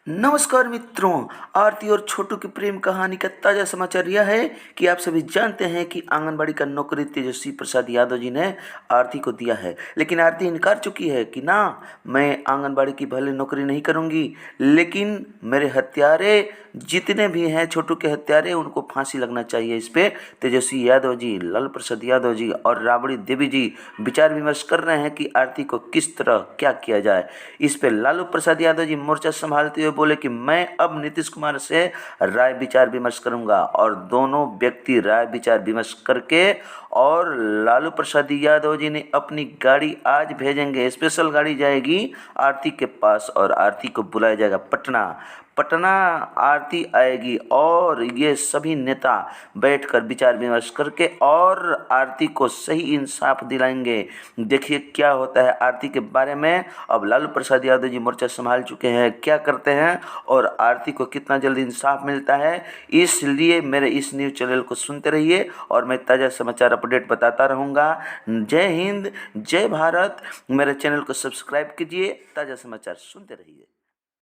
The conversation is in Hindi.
नमस्कार मित्रों। आरती और छोटू की प्रेम कहानी का ताज़ा समाचार यह है कि आप सभी जानते हैं कि आंगनबाड़ी का नौकरी तेजस्वी प्रसाद यादव जी ने आरती को दिया है, लेकिन आरती इनकार चुकी है कि ना, मैं आंगनबाड़ी की भले नौकरी नहीं करूंगी, लेकिन मेरे हत्यारे जितने भी हैं, छोटू के हत्यारे, उनको फांसी लगना चाहिए। इस पे तेजस्वी यादव जी, लालू प्रसाद यादव जी और राबड़ी देवी जी विचार विमर्श कर रहे हैं कि आरती को किस तरह क्या किया जाए। इस पे लालू प्रसाद यादव जी मोर्चा संभालते हुए बोले कि मैं अब नीतीश कुमार से राय विचार विमर्श करूंगा, और दोनों व्यक्ति राय विचार विमर्श करके और लालू प्रसाद यादव जी ने अपनी गाड़ी आज भेजेंगे, स्पेशल गाड़ी जाएगी आरती के पास और आरती को बुलाया जाएगा पटना। पटना आरती आएगी और ये सभी नेता बैठकर विचार विमर्श करके और आरती को सही इंसाफ दिलाएंगे। देखिए क्या होता है आरती के बारे में। अब लालू प्रसाद यादव जी मोर्चा संभाल चुके हैं, क्या करते हैं और आरती को कितना जल्दी इंसाफ मिलता है। इसलिए मेरे इस न्यूज़ चैनल को सुनते रहिए और मैं ताज़ा समाचार अपडेट बताता रहूँगा। जय हिंद, जय भारत। मेरे चैनल को सब्सक्राइब कीजिए, ताज़ा समाचार सुनते रहिए।